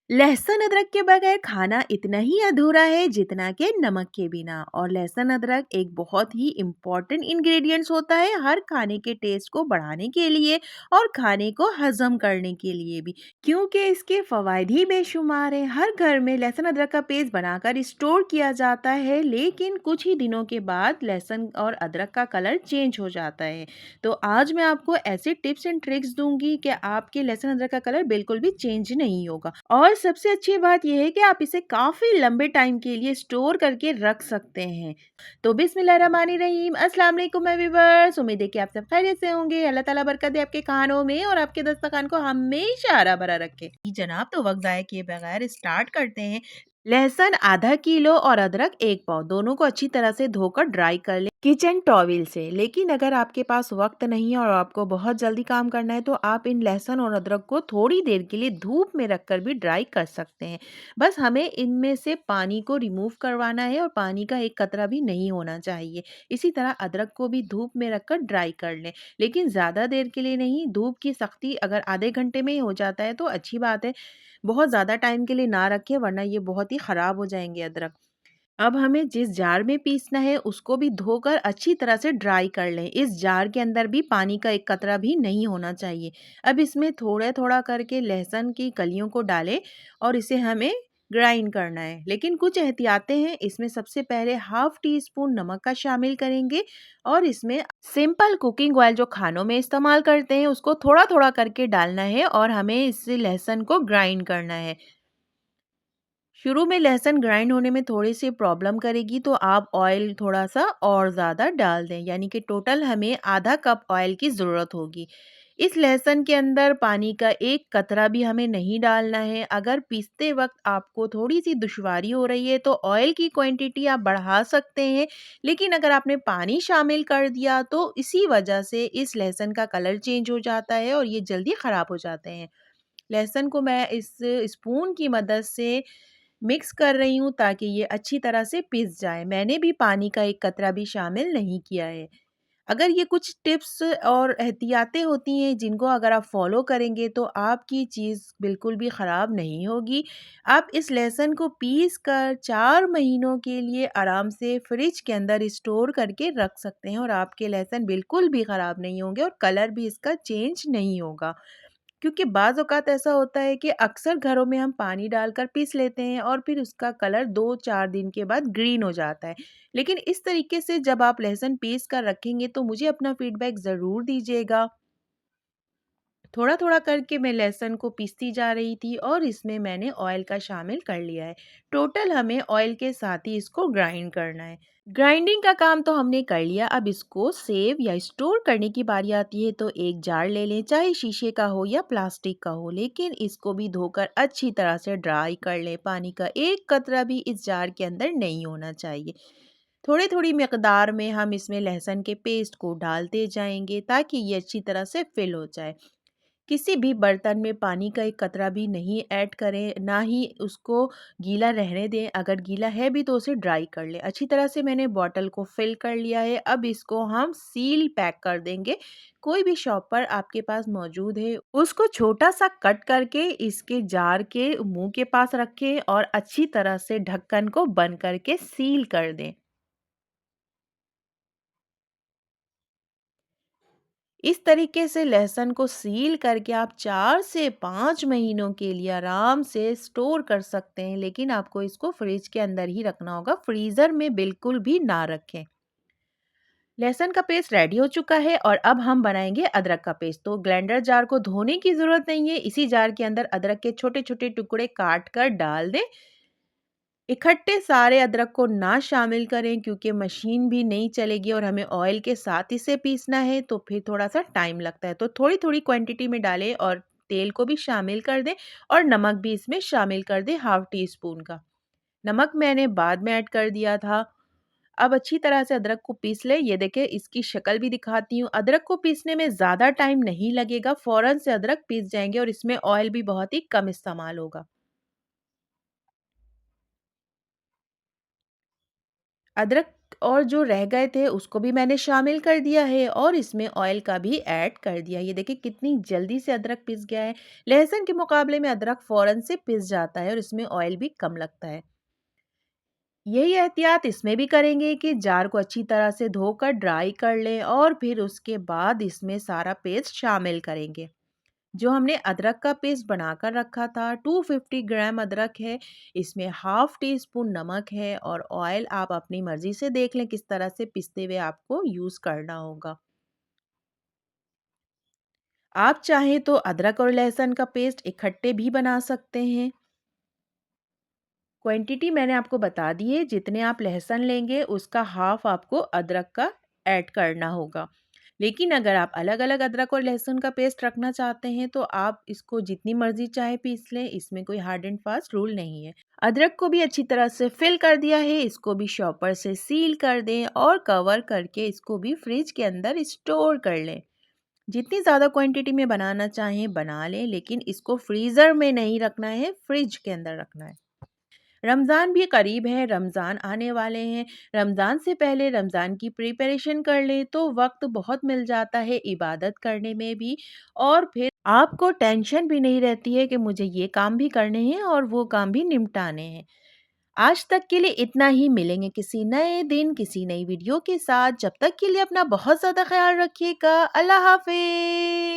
लहसुन अदरक के बगैर खाना इतना ही अधूरा है जितना कि नमक के बिना। और लहसुन अदरक एक बहुत ही इम्पॉर्टेंट इंग्रेडिएंट्स होता है हर खाने के टेस्ट को बढ़ाने के लिए और खाने को हजम करने के लिए भी, क्योंकि इसके फवायद ही बेशुमार है। हर घर में लहसुन अदरक का पेस्ट बनाकर स्टोर किया जाता है, लेकिन कुछ ही दिनों के बाद लहसुन और अदरक का कलर चेंज हो जाता है। तो आज मैं आपको ऐसे टिप्स एंड ट्रिक्स दूंगी कि आपके लहसुन अदरक का कलर बिल्कुल भी चेंज नहीं होगा। और सबसे अच्छी बात यह है कि आप इसे काफी लंबे टाइम के लिए स्टोर करके रख सकते हैं। तो बिस्मिल्लाहिर्रहमानिर्रहीम, अस्सलाम वालेकुम एवरीवन। उम्मीद है कि आप सब खैरियत से होंगे। अल्लाह ताला बरकत दे आपके खानों में और आपके दस्तरखान को हमेशा हरा भरा रखे। जी जनाब, तो वक्त जाया किए बगैर स्टार्ट करते हैं। लहसुन आधा किलो और अदरक 1 पाव दोनों को अच्छी तरह से धोकर ड्राई कर ले किचन टॉवल से। लेकिन अगर आपके पास वक्त नहीं है और आपको बहुत जल्दी काम करना है तो आप इन लहसुन और अदरक को थोड़ी देर के लिए धूप में रखकर भी ड्राई कर सकते हैं। बस हमें इनमें से पानी को रिमूव करवाना है और पानी का एक कतरा भी नहीं होना चाहिए। इसी तरह अदरक को भी धूप में रखकर ड्राई कर लें, लेकिन ज़्यादा देर के लिए नहीं। धूप की सख्ती अगर आधे घंटे में ही हो जाता है तो अच्छी बात है। बहुत ज़्यादा टाइम के लिए ना रखें, वरना ये बहुत ही ख़राब हो जाएँगे अदरक। अब हमें जिस जार में पीसना है उसको भी धोकर अच्छी तरह से ड्राई कर लें। इस जार के अंदर भी पानी का एक कतरा भी नहीं होना चाहिए। अब इसमें थोड़ा-थोड़ा करके लहसुन की कलियों को डालें और इसे हमें ग्राइंड करना है। लेकिन कुछ एहतियातें हैं। इसमें सबसे पहले हाफ टी स्पून नमक का शामिल करेंगे और इसमें सिंपल कुकिंग ऑयल जो खानों में इस्तेमाल करते हैं उसको थोड़ा-थोड़ा करके डालना है और हमें इस लहसुन को ग्राइंड करना है। शुरू में लहसुन ग्राइंड होने में थोड़ी-सी प्रॉब्लम करेगी तो आप ऑयल थोड़ा-सा और ज़्यादा डाल दें, यानी कि टोटल हमें आधा कप ऑयल की ज़रूरत होगी। इस लहसुन के अंदर पानी का एक कतरा भी हमें नहीं डालना है। अगर पीसते वक़्त आपको थोड़ी-सी दुश्वारी हो रही है तो ऑयल की क्वांटिटी आप बढ़ा सकते हैं, लेकिन अगर आपने पानी शामिल कर दिया तो इसी वजह से इस लहसुन का कलर चेंज हो जाता है और ये जल्दी ख़राब हो जाते हैं। लहसुन को मैं इस स्पून की मदद से मिक्स कर रही हूँ ताकि ये अच्छी तरह से पिस जाए। मैंने भी पानी का एक कतरा भी शामिल नहीं किया है। अगर ये कुछ टिप्स और एहतियातें होती हैं जिनको अगर आप फॉलो करेंगे तो आपकी चीज़ बिल्कुल भी ख़राब नहीं होगी। आप इस लहसुन को पीस कर 4 महीनों के लिए आराम से फ्रिज के अंदर स्टोर करके रख सकते हैं और आपके लहसुन बिल्कुल भी ख़राब नहीं होंगे और कलर भी इसका चेंज नहीं होगा। क्योंकि बाज़ औक़ात ऐसा होता है कि अक्सर घरों में हम पानी डालकर पीस लेते हैं और फिर उसका कलर 2-4 दिन के बाद ग्रीन हो जाता है। लेकिन इस तरीके से जब आप लहसुन पीस कर रखेंगे तो मुझे अपना फीडबैक ज़रूर दीजिएगा। थोड़ा-थोड़ा करके मैं लहसुन को पीसती जा रही थी और इसमें मैंने ऑयल का शामिल कर लिया है। टोटल हमें ऑयल के साथ ही इसको ग्राइंड करना है। ग्राइंडिंग का काम तो हमने कर लिया। अब इसको सेव या स्टोर करने की बारी आती है तो एक जार ले लें, चाहे शीशे का हो या प्लास्टिक का हो, लेकिन इसको भी धोकर अच्छी तरह से ड्राई कर लें। पानी का एक कतरा भी इस जार के अंदर नहीं होना चाहिए। थोड़ी-थोड़ी मिकदार में हम इसमें लहसुन के पेस्ट को डालते जाएंगे ताकि ये अच्छी तरह से फिल हो जाए। किसी भी बर्तन में पानी का एक कतरा भी नहीं ऐड करें, ना ही उसको गीला रहने दें। अगर गीला है भी तो उसे ड्राई कर लें। अच्छी तरह से मैंने बॉटल को फिल कर लिया है। अब इसको हम सील पैक कर देंगे। कोई भी शॉपर आपके पास मौजूद है उसको छोटा सा कट करके इसके जार के मुंह के पास रखें और अच्छी तरह से ढक्कन को बंद करके सील कर दें। इस तरीके से लहसुन को सील करके आप 4 से 5 महीनों के लिए आराम से स्टोर कर सकते हैं, लेकिन आपको इसको फ्रिज के अंदर ही रखना होगा, फ्रीज़र में बिल्कुल भी ना रखें। लहसुन का पेस्ट रेडी हो चुका है और अब हम बनाएंगे अदरक का पेस्ट। तो ग्राइंडर जार को धोने की ज़रूरत नहीं है। इसी जार के अंदर अदरक के छोटे-छोटे टुकड़े काट कर डाल दें। इकट्ठे सारे अदरक को ना शामिल करें क्योंकि मशीन भी नहीं चलेगी और हमें ऑयल के साथ इसे पीसना है तो फिर थोड़ा-सा टाइम लगता है। तो थोड़ी-थोड़ी क्वांटिटी में डालें और तेल को भी शामिल कर दें और नमक भी इसमें शामिल कर दें, हाफ टी स्पून का। नमक मैंने बाद में ऐड कर दिया था। अब अच्छी तरह से अदरक को पीस लें। ये देखिए, इसकी शक्ल भी दिखाती हूँ। अदरक को पीसने में ज़्यादा टाइम नहीं लगेगा, फ़ौरन से अदरक पीस जाएँगे और इसमें ऑयल भी बहुत ही कम इस्तेमाल होगा। अदरक और जो रह गए थे उसको भी मैंने शामिल कर दिया है और इसमें ऑयल का भी ऐड कर दिया। ये देखिए कितनी जल्दी से अदरक पिस गया है। लहसुन के मुकाबले में अदरक फ़ौरन से पिस जाता है और इसमें ऑयल भी कम लगता है। यही एहतियात इसमें भी करेंगे कि जार को अच्छी तरह से धोकर ड्राई कर लें और फिर उसके बाद इसमें सारा पेस्ट शामिल करेंगे। जो हमने अदरक का पेस्ट बनाकर रखा था 250 ग्राम अदरक है, इसमें हाफ टी स्पून नमक है और ऑयल आप अपनी मर्ज़ी से देख लें किस तरह से पिसते हुए आपको यूज़ करना होगा। आप चाहें तो अदरक और लहसुन का पेस्ट इकट्ठे भी बना सकते हैं। क्वांटिटी मैंने आपको बता दी है, जितने आप लहसुन लेंगे उसका हाफ आपको अदरक का ऐड करना होगा। लेकिन अगर आप अलग-अलग अदरक और लहसुन का पेस्ट रखना चाहते हैं तो आप इसको जितनी मर्ज़ी चाहे पीस लें, इसमें कोई हार्ड एंड फास्ट रूल नहीं है। अदरक को भी अच्छी तरह से फिल कर दिया है, इसको भी शॉपर से सील कर दें और कवर करके इसको भी फ्रिज के अंदर स्टोर कर लें। जितनी ज़्यादा क्वांटिटी में बनाना चाहें बना लें, लेकिन इसको फ्रीज़र में नहीं रखना है, फ्रिज के अंदर रखना है। रमज़ान भी करीब है, रमज़ान आने वाले हैं। रमज़ान से पहले रमज़ान की प्रिपरेशन कर लें तो वक़्त बहुत मिल जाता है इबादत करने में भी और फिर आपको टेंशन भी नहीं रहती है कि मुझे ये काम भी करने हैं और वो काम भी निपटाने हैं। आज तक के लिए इतना ही, मिलेंगे किसी नए दिन, किसी नई वीडियो के साथ। जब तक के लिए अपना बहुत ज़्यादा ख़्याल रखिएगा। अल्लाह हाफ़िज़।